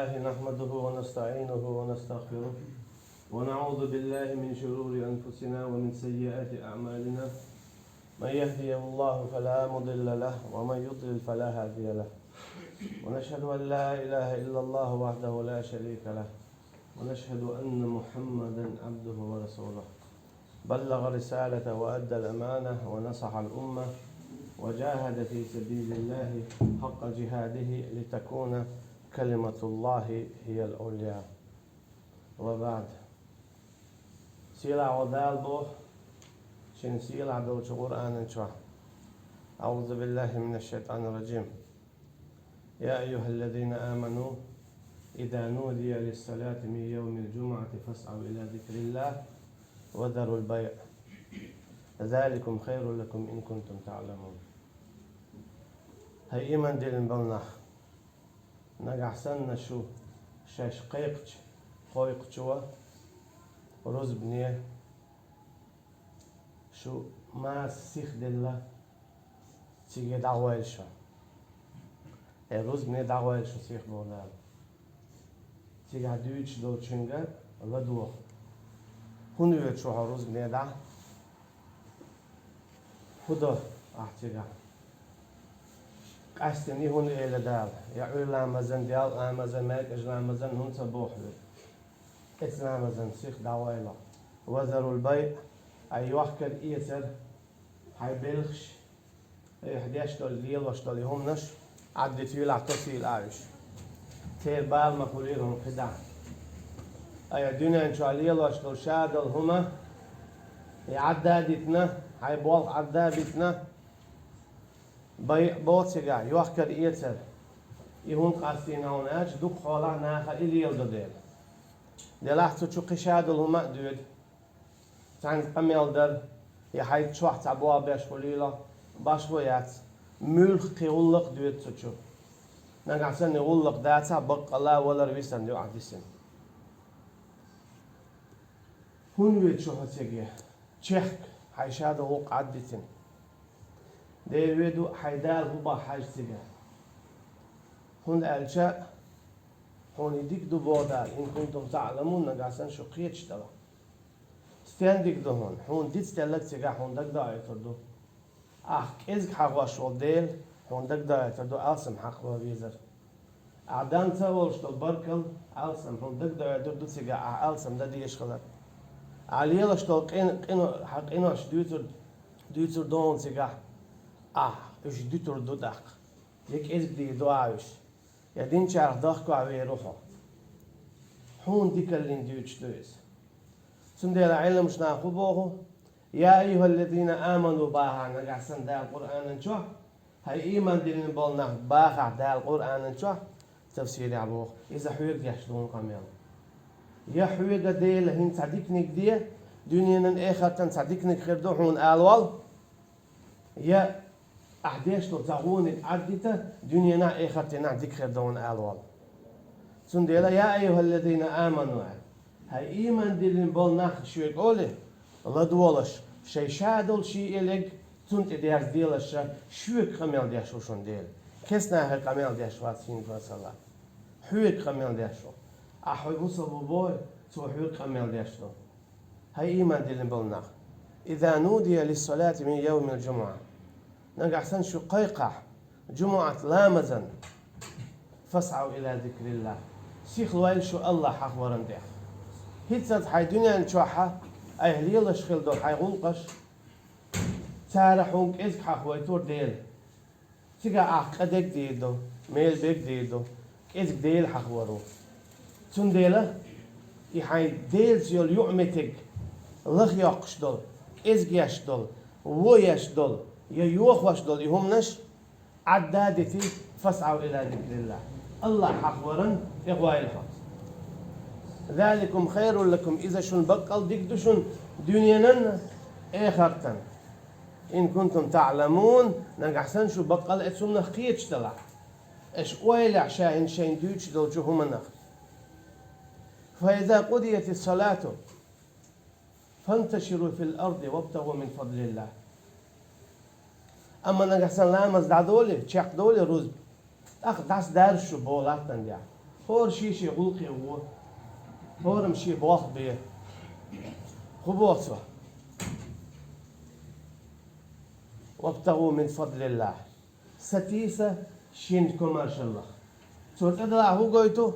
لله نحمده ونستعينه ونستغفره ونعوذ بالله من شرور أنفسنا ومن سيئات أعمالنا. من يهدي الله فلا مضل له ومن يضلل فلا هادي له. ونشهد أن لا إله إلا الله وحده لا شريك له، ونشهد أن محمدا عبده ورسوله. بلغ رسالة وأدى الأمانة ونصح الأمة وجاهد في سبيل الله حق جهاده لتكون كلمة الله هي العليا. وبعد سيلا ودال بوح شن سيلا دوش قرآن شوح. أعوذ بالله من الشيطان الرجيم. يا أيها الذين آمنوا إذا نودي للصلاة من يوم الجمعة فاسعوا إلى ذكر الله وذروا البيع ذلكم خير لكم إن كنتم تعلمون. هاي إيمان ديلن بلنا نجحسن شو شاش قيقش قويقشوا رز بنيه شو ما سيخ دللا تيجي دعوة شو رز بنيه دعوة شو سيخ بولا تيجي هدويش دو تشنجر ودوه هون يشوها رز بنيه دع خدا أحتيجا قاستني هون إلى دال يعول لامزن ديال لامزن ماك إج لامزن هون تبوح له إس لامزن سيخ دعويلا وذروا البيع أي وحكر إيسر هاي بلخش أي 11 ليل واشتولي هم نش عدت يلع تصيل عايش تير بال مخوليرهم خدع أي الدنيا إن شاء الله واشتول شادل هما يعدادتنا هاي بول عدادتنا بيع بوتسجا يوحكر إيتر يهون قاستين هوناش دوك خالا ناخا إليل دوديل دلحتو شو قشاد الهما دود تعني قميل در يحيد شوح تعبوا باش خليلا باش ويات ملخ قيولق دود تشو نقعسن يقولق داتا بق الله ولا رويسن دو عدسن هون ويت شو هتسجي تشيخ حيشاد وق عدتن ديريدو حيدال هو حاج تجا هون ألشاء هون يديك دو بودال إن كنتم تعلمون نقاسن شو قيتش تلا ستانديك دو هون ديت تلك تجا هون دك داعي تردو إزك حقواش وديل هون دك داعي تردو ألسم حق وبيزر عدان تاولش تلبركل ألسم هون دك داعي تردو تجا ألسم ده ديش خلق عليلاش تل قينو حق إناش دوتر دون تجا إيش دوتر دو دق يك إزك دي دعاوش يا دين شارح دقكوا عوي روحه هون ديك اللي نديوش دويس سندير علم مش ناخبوه يا أيها الذين آمنوا باها نقعسن دا القرآن نشوح هاي إيمان دين بولنا باها دا القرآن نشوح تفسير عبوه إذا حويق يحشدون قميل يا حويق دي لهين صديقنك دي دنيا آخر صديقنك خير دوحون آلوال يا أحداش تزعون عدته دنيانا آخرتنا ذكر دون ألوال. سنديلا يا أيها الذين آمنوا هاي إيمان دلين بول ناخ شو يقوله الله دولش شيء شادل شيء إلك تنت ديار ديلش شو كمل ديشو شون ديل كسنا هاي كمل ديش واسين فصلا حوي كمل ديشو أحوي مصاب بوي تو حوي كمل ديشو هاي إيمان دلين بول ناخ إذا نودي للصلاة من يوم الجمعة نقعسن شو قيقع جمعة لامزن فاسعوا إلى ذكر الله سيخ الويل شو الله حق ورندح هيتسد حي دنيا نشوحها أهلي الله شخيل دو حي غنقش تارحونك إزك حق ويتور ديل تيقع عقدك ديدو ميل بيك ديدو إزك ديل حق ورو تون ديله يحي ديل زيول يعمتك لغ يقش دول إزك يش دول ويش دول يوخ واش دول يهمنش عدادتي فاسعوا إلى ذكر الله الله حق ورن إغواء الحق ذلكم خير لكم إذا شن بقل ديك شن دنيانا آخرتن إن كنتم تعلمون نقحسن شو بقل اتسم نخيتش تلع إش ويلع شاين شين دوتش دول شو هم نخ فإذا قضيت الصلاة فانتشروا في الأرض وابتغوا من فضل الله أما نقصن لامز دولي شق دولي روز أخ داس دارشو بولاتن ديا هور شيشي غلقي هو هور مشي بوخ بيه خبوصه وابتغوا من فضل الله ستيسة شينكم ما شاء الله تقول إذا هو قلتو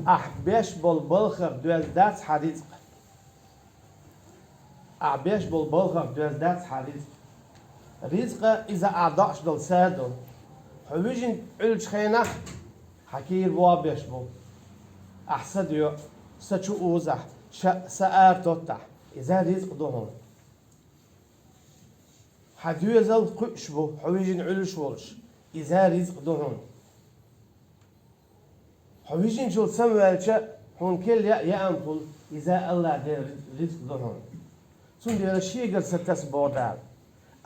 أحبش بالبلخر دوز دات حديث أحبش بالبلخر دوز دات حديث رزق إذا أعضاش دل سادو حويجن علش خينا حكير وابيش بو أحسد يو سچو اوزح سآر توتح إذا رزق دوهم حديو زل قش بو حويجن علش ولش إذا رزق دوهم حويجن شو سموالش هون كل يا أنفل إذا الله دير رزق دوهم سون دير الشيء ستس بودال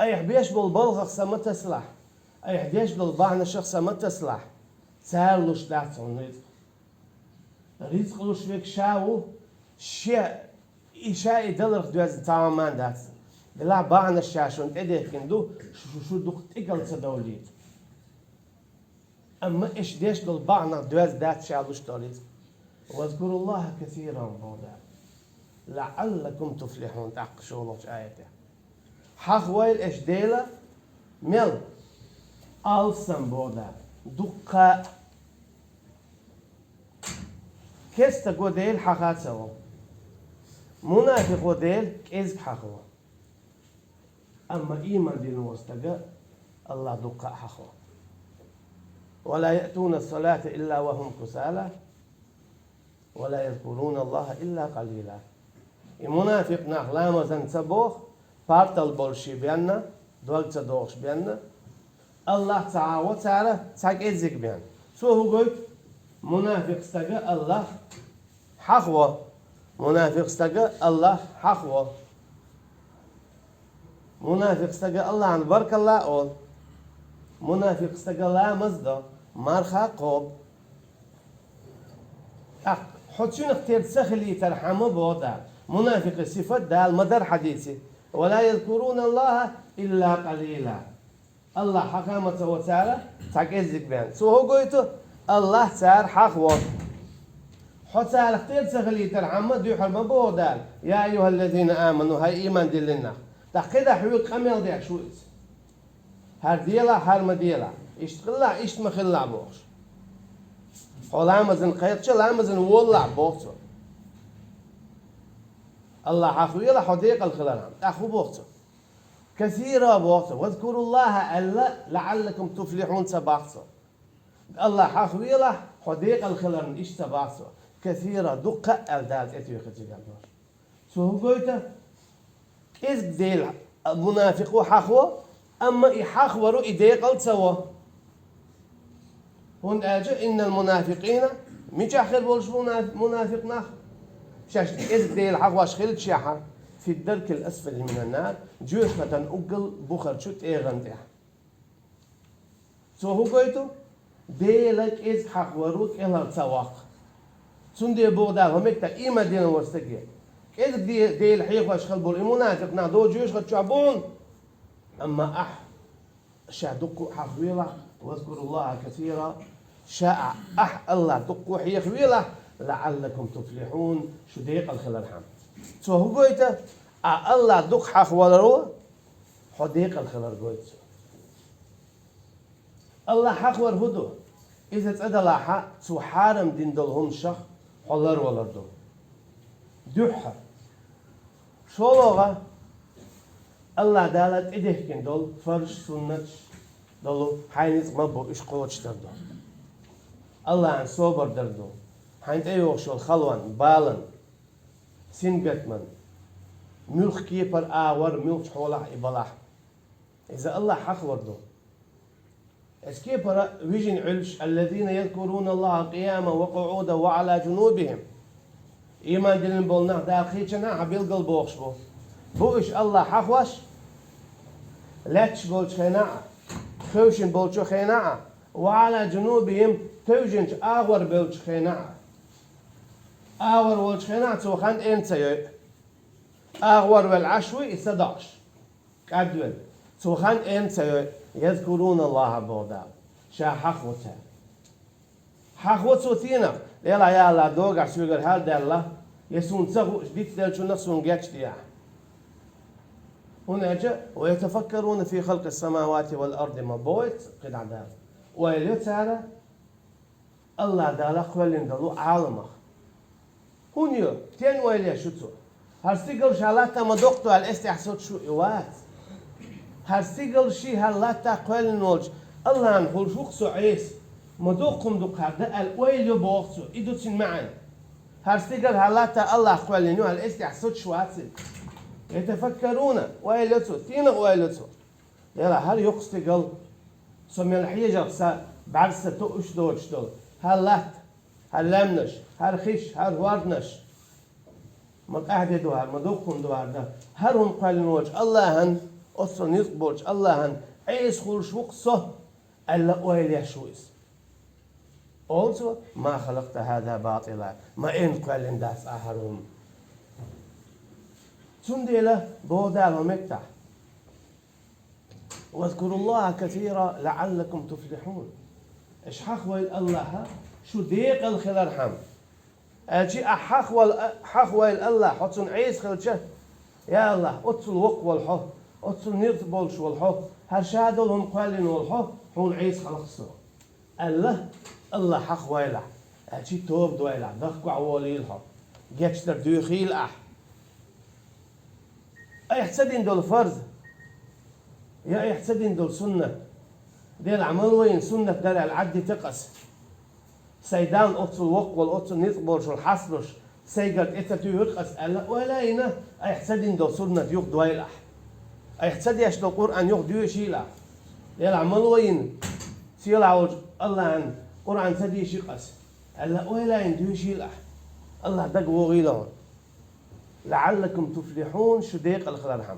أي حبيش بالبلغ سما تسلح أي حديش بالبعن شخص ما تسلح سهل لش داتون رزق لش فيك شاو شيء إشاء دلر دوز تماما دات بلا بعن الشاشون تديه كندو شو دق تقل تدوليد أما إيش ديش بالبعن دوز دات شالوش دوليد واذكروا الله كثيرا بودا لعلكم تفلحون تعقشوا آيته حخويل إيش ديلا مل alsam boda dukka kesta godel حخاتسو منافق godel كيز حخو أما إيمان دين وستجا الله دكا حخو ولا يأتون الصلاة إلا وهم كسالى ولا يذكرون الله إلا قليلا المنافق نخلام زن سبوخ بارتل بولشي بينا دولت دوغش بينا الله تعالى وتعالى تاكيزك بيان شو هو قلت منافق استجا الله حخوة منافق استجا الله حخوة منافق استجا الله عن برك الله أول منافق استجا الله مزدا مرخا قوب حتشون اختير سخلي ترحمه بوضع منافق صفة دال مدر حديثي ولا يذكرون الله إلا قليلا الله حكامته وتعالى تعكيزك بيان سو هو قلت الله تعالى حخوة حتى اختير سخلي ترحمه ديو حرم بوضع يا أيها الذين آمنوا هاي إيمان دلنا تحقيدا حيوك خميل ديك شويت هر ديلا هر مديلا اشتغلا اشت مخلا بوش حولامزن قيرتش لامزن والله بوكتو الله حخويلا حديق الخلال أخو بوكتو كثيرا بوكتو واذكروا الله ألا لعلكم تفلحون سباقتو الله حخويلا حديق الخلال إيش سباقتو كثيرا دقة ألداد اتيو خجيقان دوش سو هو قويتا إذ ديل المنافق حخوة أما إحخورو إديق التسوى هون أجا إن المنافقين مش آخر بولش منافق ناخ شاش إذ ديل حخوة خلت شاحة في الدرك الأسفل من النار جوشة أقل بخر شوت إيغان تيح سو هو قويتو ديلك إذ حخوروك إلا التسواق سندي بوغدال همكتا إيما دينا ورستقيا إذ ديل حيخوش خلبول المنافق نادو جوش خد أما شاء دقوا حخويلة واذكروا الله كثيرا شاء الله دقوا حيخويلة لعلكم تفلحون شديق الخلال حام سو هو قويتا الله دق حخوالرو حديق الخلال قويت الله حخور هدو إذا تأدى لاحا سو حارم دين دلهم شخ حلر ولردو دحر شو لغة الله دالت إديه كن دول فرش سنة دولو حينيز مبو إش قوتش دردو الله عن صوبر دردو حين أيوه شو الخلوان بالن سنجتمن ملخ كيبر آور ملخ حولح إبلاح إذا الله حق وردو اسكيبر ويجن علش الذين يذكرون الله قياما وقعودا وعلى جنوبهم إيمان دلن بولنا داخيتنا عبيل قلبوخش بو بوش الله حخوش لاتش بولش خناعة خوشن بولش خناعة وعلى جنوبهم توجنش آور بولش خناعة آور بولش خناعة توخان انت آور والعشوي 11 قدول توخان انت يذكرون الله بودا شا حخوته حخوتو تينا يلا يا الله دوغا سوغر هال دالله يسون تسغو جديد دالشو نفسون جاتش ديا هنا جاء ويتفكرون في خلق السماوات والأرض ما بويت قد عدال ويليو تعالى الله دالا قولين دالو عالمه هونيو تين ويليا شوتو هرستيقل شالاتا ما دوقتو على الاستحسوت شو إوات هرستيقل شي هلاتا قولين ولج الله نقول شوكسو عيس ما دوقكم دوق هذا الويليو بوقتو إدو تين معن هرستيقل هلاتا الله قولين على الاستحسوت شو عاتل يتفكرون ويلتو تين ويلتو يلا هل يقصتقل سمي الحيجة بسا بعرسة تؤش دوش دول هلات هلمنش هرخيش هروردنش مقعد دوار مدوكم دوار ده هرهم قالين وجه الله هن أصلا يصبوج الله هن عيس خلش وقصه ألا ويلي شويس also ما خلقت هذا باطلا ما إن قالين داس أهرهم تنديله بودال مكتح واذكروا الله كثيرا لعلكم تفلحون ايش حخوي الله شو ديق الخلال حم اجي حخوي الله حطن عيس خلشه يا الله اتل وق والحو اتل نيرتبولش والحو هرشادلهم قالين والحو هون عيس خلقسو الله حخوي له اجي توب دويله دخقوا عوالي الحو جيتشتر دوخيل يحتدين دول فرض يا يحتدين دول سنة ديال عمل وين سنة دال العد تقص سيدان أطل وق والأطل نطبرش والحصرش سيقل إتتو يقص ألا ولا هنا يحتدين دول سنة يوق دويلح يحتدي أشتو القرآن يوق دو يشيلح ديال عمل وين سيلع الله عن قرآن تدي شقص ألا ولا هنا دو يشيلح الله دق وغيلون لعلكم تفلحون شو ديق الخلال حم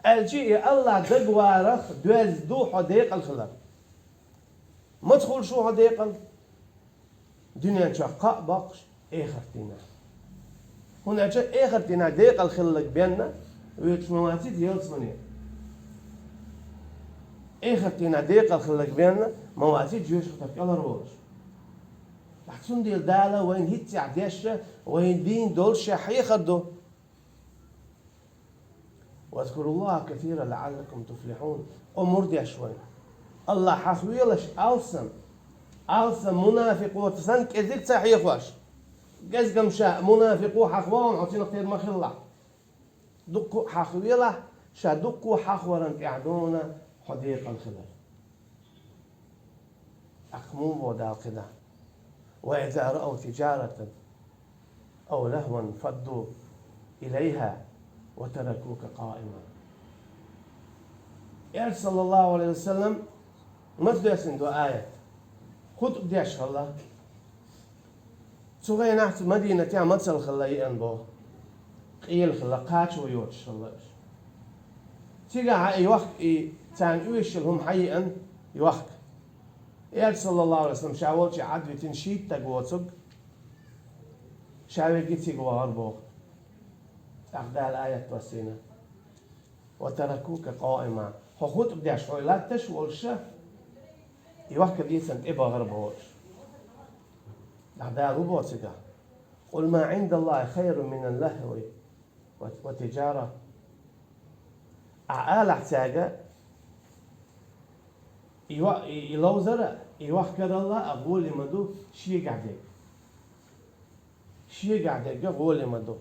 الجي الله دق وارخ دوز دو حديق الخلال ما تقول شو حديق دنيا شقاء باقش اخرتنا هنا جاء اخرتنا ديق الخلق بيننا ويتش مواتيد يلصمني اخرتنا ديق الخلق بيننا مواتيد جوش خطف يلا روش لحسن ديال دالة وين هيتي عديشة وين دين دولش حيخدو واذكروا الله كثيرا لعلكم تفلحون أمور دي شوي الله حخويلش ألسم منافق وتسن كذلك صحيح واش جز قمشا منافق وحخوان عطينا كثير ما خلا دقوا حخويله شا دقوا حخورا قعدونا حديق الخلال أقموا ودا كذا وإذا رأوا تجارة أو لهوا فضوا إليها وتركوك قائما يا صلى الله عليه وسلم مثل دو آية خد بديش الله سوغي نحت مدينة يا مثل خلاي أنبو قيل خلا قاتش ويوتش الله تيجا يوخ تان ايش هم حقيقا يوخ يا صلى الله عليه وسلم شاولش عدوي تنشيت تقوتك شاوي جيتي قواربو أخذها الآية توسينا وتركوك قائما خود بديش لا تشولش يوكل إنسان إبا غربوش أخذها ربوتك قل ما عند الله خير من اللهو وتجارة أعال احتاجة يلوزر يوكل الله أقول لمدو شيء قاعدك أقول لمدو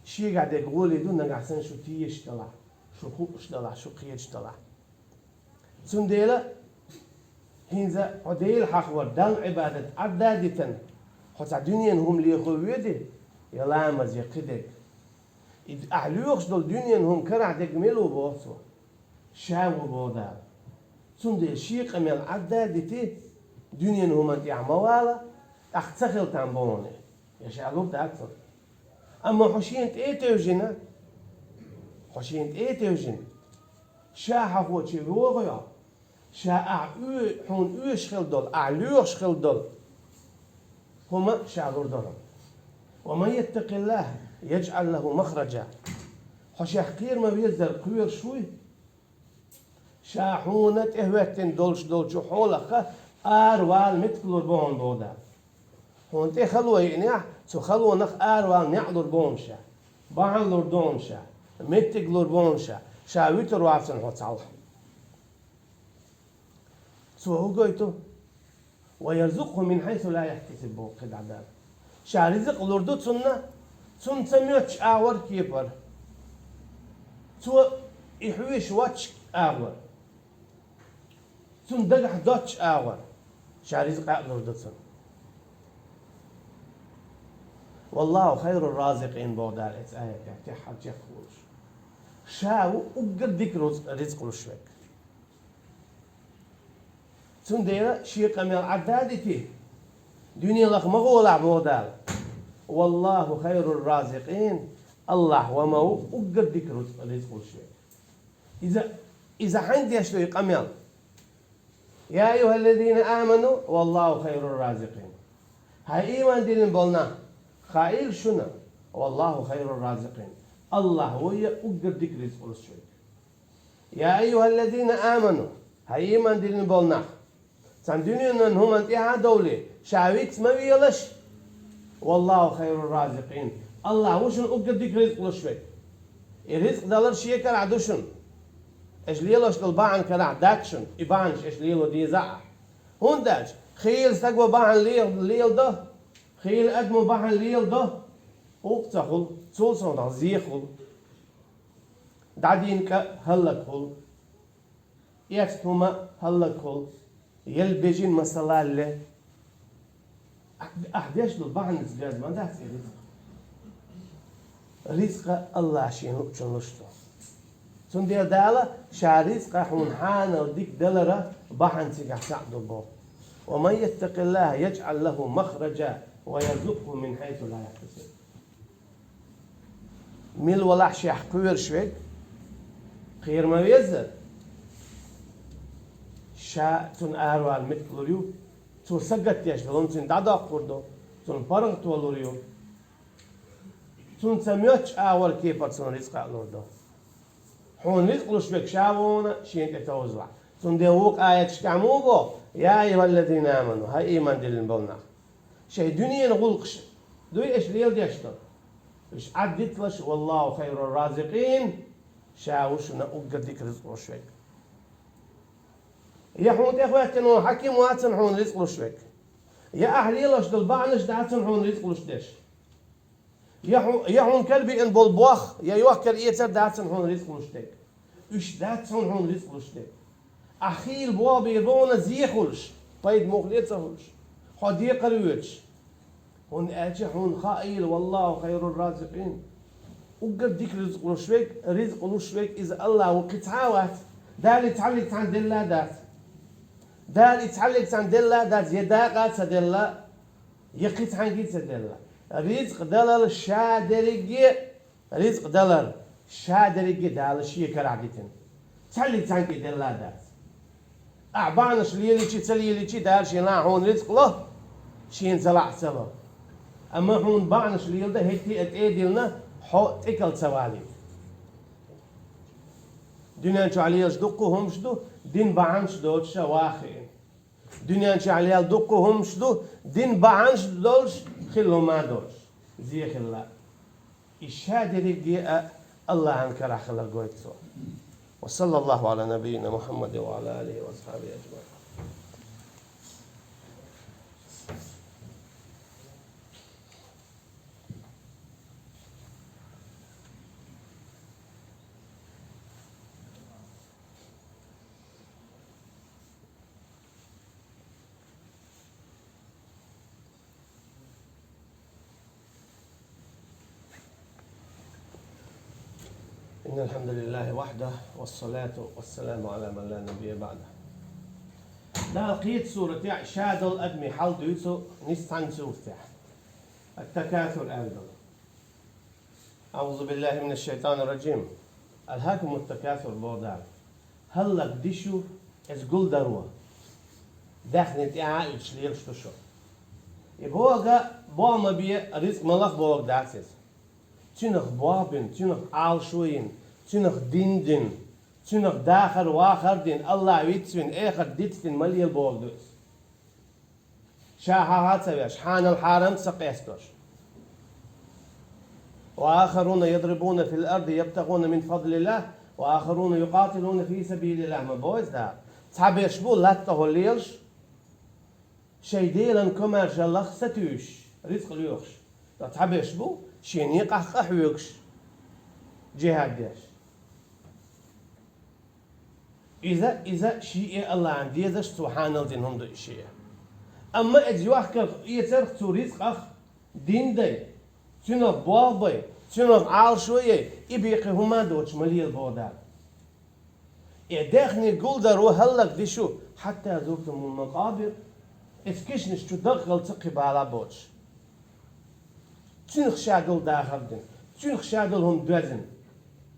شيء قاعد يقول يدون نقعسن شو تيش طلع شو خوش طلع شو قيش طلع سنديلا هنزا عديل حخور دل عبادة عدادة حتى الدنيا هم اللي يخويدي يلا مزي قدك أعلوش دول الدنيا هم كرع دقملوا بوصو شاو بودا سنديل شيء قمل عدادة دنيا هم أنت عموالا أختخل تنبوني يا شعلوب أكثر أما حشينت إيه توجنا حشينت إيه توجنا شاح هو شيء وغيا شاء حون شخل دول أعلو شخل دول هما شعور دولهم ومن يتق الله يجعل له مخرجا حش حقير ما بيزر قوير شوي شاحونة إهوتين دولش حولخ وال متكلور بون بودا هون تي خلوه يعني تو خلوه نخ وال نعلور بونشا بعلور دونشا متكلور بونشا شاويتر وافسن هوتال سو هو قويتو ويرزقه من حيث لا يحتسب قد عذاب شا رزق لوردو تسنة تسن سميوتش كيبر تو يحويش واتش تسن دقح دوتش شا رزق لوردو تسن والله خير الرازقين بودار ات آية تحتي حاجة خلوش شاو وقدك رزق لشوك تسن ديرا شيقا من العدادتي دنيا لك مغولع بودار والله خير الرازقين الله وما وقدك رزق لشوك إذا عندي أشتري قميل يا أيها الذين آمنوا والله خير الرازقين هاي إيمان دين بولنا خائل شنا والله خير الرازقين الله هو يقدر رزق الشيء يا أيها الذين آمنوا هاي إيمان دين بولنا سان دنيا هم انتهى دولة شاويت ما بيلش والله خير الرازقين الله وشن يقدر رزق الشيء الرزق دلر شيء كلا عدوشن ايش ليلوش الباعن كلا داكشن يبانش ايش ليلو دي زع هون داش خيل استقوى باعن ليل ده خيل أدمو باعن ليل ده اوقتخل تولسون ده زيخل دعدينك هلكل يكتما هلكل يلبجين مسلال أحداش الباعن زجاج ما داس رزق الله شنوشتو سندير دالا شاريس قاحون حانا وديك دلرة بحن سيقح سعدو بو ومن يتق الله يجعل له مخرجا ويرزقه من حيث لا يحتسب ميل ولا شيح قوير شويك خير ما بيزر شا تون أهروال متكلوريو تو سقط يشتغلون تون دادا قردو تون برنغ تولوريو تون سميوش آور كيفر تون رزق ألوردو حون رزق لشبك شاوونا شين تتوزع تندوق آية شكعموبو يا أيها الذين آمنوا هاي إيمان دلين بولنا شيء دنيا نغلقش دوي إيش ليل ديشتر إيش عدت لش والله خير الرازقين شاوشنا أقدك رزق لشبك يا حون تأخواتنا حكيم واتن حون رزق لشبك يا أهلي لش دلبعنش داتن حون رزق لشدش يحون كلبي إن بالبوخ يا يوكل إيتر داتن هون رزق لشتك إيش داتن هون رزق لشتك أخيل بوابي رونا زيخولش طيب مخليتهولش خدي قرويتش هون أجي هون خائل والله خير الرازقين وقدك رزق لشوك إذا الله وقتعاوات دال يتعلق عند الله دال يتعلق عند الله دات يداقات سد الله يقيت عن قيت سد الله رزق دلر شادرقي رزق دلر شادرقي دال شيء كرعدتن تعلق تانكي دلا دات أعبانش ليلي تليلي دار شي لا هون رزق له شين زلع سبا أما هون بانش ليل ده هتي أتأدلنا حق تكل سوالي دنيا شو عليها دقو هم شدو دين بانش دوتش واخين دنيا شو عليها دقو هم شدو دين بانش دولش خلو ما دولش زي خلا إشهاد رجع الله عنك راح خلا قويتو وصلى الله على نبينا محمد وعلى آله وأصحابه أجمعين. إن الحمد لله وحده والصلاة والسلام على من لا نبي بعده. لقيت سورة شاد الأدمي حل دوسو نستعن سورة التكاثر أيضا. أعوذ بالله من الشيطان الرجيم. ألهاكم التكاثر بودار. هلا بديشو إز قل دروة. داخل نتاعي وتشليل شتشو. يبوغا بوما بي رزق ملخ بوغ داسس. تنخ بابن تنخ عالشوين تنخ دين تنخ داخر واخر دين الله يتسوين اخر ديتسين مليل بولدوس شاها سويش حان الحرم سقيستوش وآخرون يضربون في الأرض يبتغون من فضل الله وآخرون يقاتلون في سبيل الله. ما بويز ده تعبيش بو لا تهوليلش شي ديلن كمار جلخ ستوش رزق اليوخش تعبيش بو شيني قح ويكش جهاد ديش إذا شيء الله عندي إذا سبحان الله دينهم دو شيء أما إجواح كر يترك توريز أخ دين دي تنو بوابي تنو عال شوية يبيقي هما دوش مليل بودا إدخني قول درو هلك دي شو حتى زورتم المقابر إفكشنش تدخل تقب على بوش تنخ شاقل داخل دين تنخ شاقل هم دوزن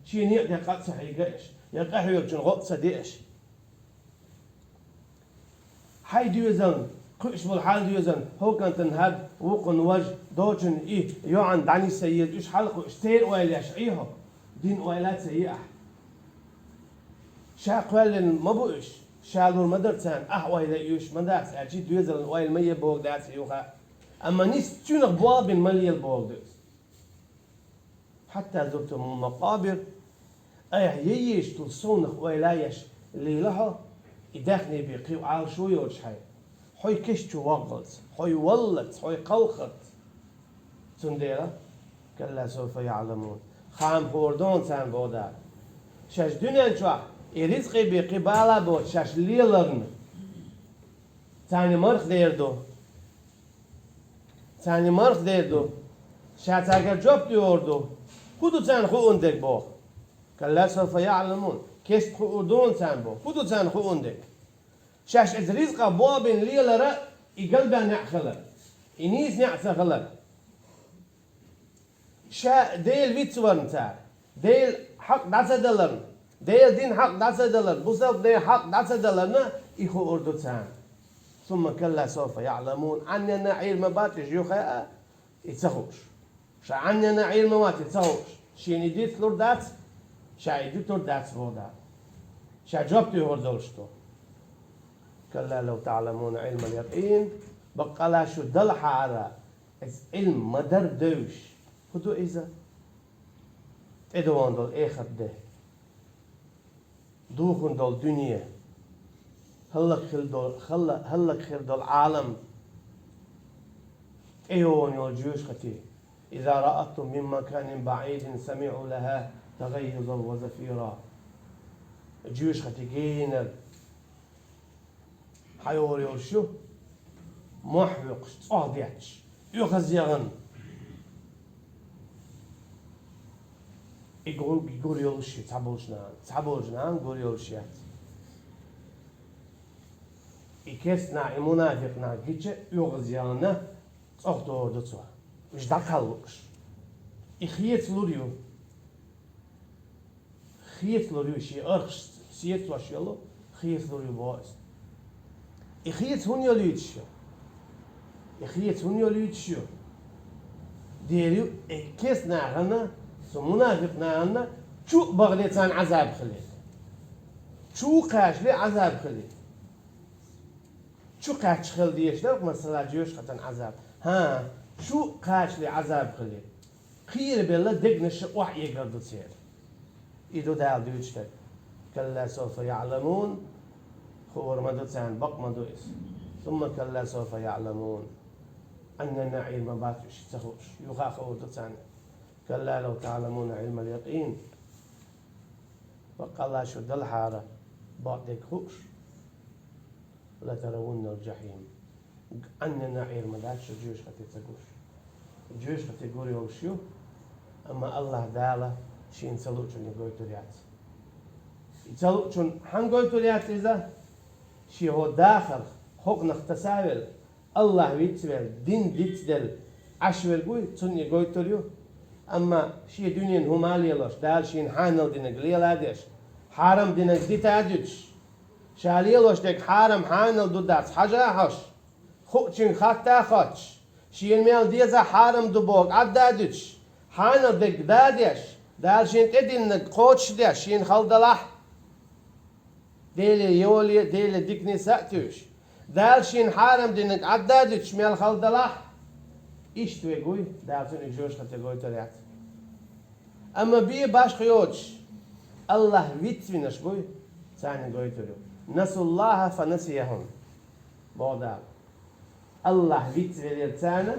شين يقدر قد صحيقاش يقحو يرجن غط صديقش هاي دوزن قش بالحال دوزن هو كان تنهد وقن وجه دوجن إيه يوعن دعني سيد إيش حلقه اشتير ويلاش عيها دين ويلات سيئة شاق ويلن ما بوش شالور مدرسان ويلا يوش مدرس أجي دوزن ويل مية بوغ داس يوها أما نيس تونغ بواب مليل بوغ دوز حتى زرتم المقابر ييش تلصونخ ويلايش اللي لها يدخني بيقيو عال شو يوش هاي حوي كشتو وغلت حوي ولت حوي قلخت تنديرا كلا سوف يعلمون خام خوردون سان بودا شاش دنيا شوح رزقي بقبالة بود شاش ليلرن تاني مرخ ديردو تاني مرخ ديردو شاش اگر جوب ديوردو خودو تان خو اندك بو كلا سوف يعلمون كيست خو اردون تان بو خودو تان خو اندك شاش از رزق بوابن ليلرا يقلبها نعخلر ينيس نعسخلر شا ديل ويتسورن تاع ديل حق $10 ديل دين حق $10 بوصل ديل حق $10 يخو اردو تان ثم كلا سوف يعلمون عننا عير مبات جيوخا يتسخوش شا عننا عير مبات يتسخوش شيني ديت لور دات شا يديت لور دات بودا شا جوبتو يهردولشتو كلا لو تعلمون علم اليقين بقلا شو دل حارة علم مدر دوش خدو إذا إدوان دول إخر ده دوخن دول دنيا هلك خير دول عالم إيوان يولجوش ختي إذا رأتم من مكان بعيد سمعوا لها تغيظا وزفيرا جوش ختي جينر حيور يولشو محوق صاديتش يخزيغن يقول يولشي تعبولجنان يقول يولشيات يكسنا منافقنا جيتش يغزيانا صوتو دوتوا مش داكالوش يخيت لوريو شي ارخش سيت واشيلو خيت لوريو بوز يخيت هون يوليتشو ديريو كسنا غنا منافقنا عنا شو بغليتان عذاب خليل شو قاش لي عذاب خليل شو قاش خل ديش لك مثلا جيوش ختن عذاب ها شو قاش لي عذاب خليل خير بالله دقنش وحي يقرد تصير إيدو دال ديوشتك كلا سوف يعلمون خور مدوتان بق مدويس ثم كلا سوف يعلمون أننا علم باتش تخوش يخاف ودوتان كلا لو تعلمون علم اليقين وقال شو دل حارة بعدك خوش لترون الجحيم أننا علم باتش جيوش ختي تقوش جيوش ختي قوري وشيو أما الله داله شين سلوچن يقويتو ريات يسلوچن هن قويتو ريات إذا شي هو داخل حق نختساول الله ويتسوال دين ديتدل عشوال قوي تون يقويتو ريو أما شي دنيا همالي لش دال شين حانل دينك ليلادش حرم دينك ديتادش شالي لش ديك حرم حانل دو داس حاجة حش خوچن خاتا خاتش شين ميال ديزا حرم دو بوغ عدادش حانل ديك دادش دال شين تدينك قوتش ديش شين خلدلح ديلي يولي ديلي ديكني ساتوش دالشين حارم دينك عداد شمال خلدلاح إيش تويقوي دالتون إجوش خلتقوي تريات أما بيه باش خيوش الله ويتفينش قوي ثاني قوي تريو نسوا الله فنسيهم بودا الله ويتفينر ثاني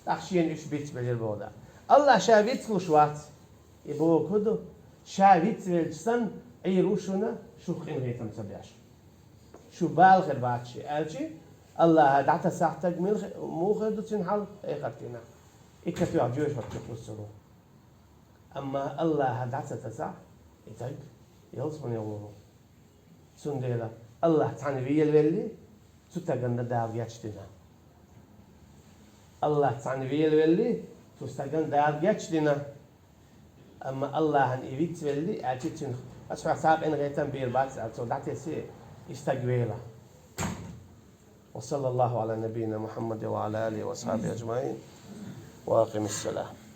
تخشين إيش بيتفينر بودا الله شا ويتفلش وات يبوه كدو شا ويتفينر سن أي روشنا شو خين غيتم تبياش شو بالغ الباتشي ألشي الله دعت ساعتك مو خدو تنحل أي خدتنا إكتو عجوش وتقصرو أما الله دعت تسع إتاك يلصمن يومو سنديلا الله تعني بيل ولي تستغن داغ يشتنا الله تعني بيل ولي تستغن داغ يشتنا أما الله هن إيفيت ولي أتيتن أشوف حساب إن غيتن بير بات أتو دعت سي استغويلا وصلى الله على نبينا محمد وعلى آله وصحبه أجمعين وأقم الصلاة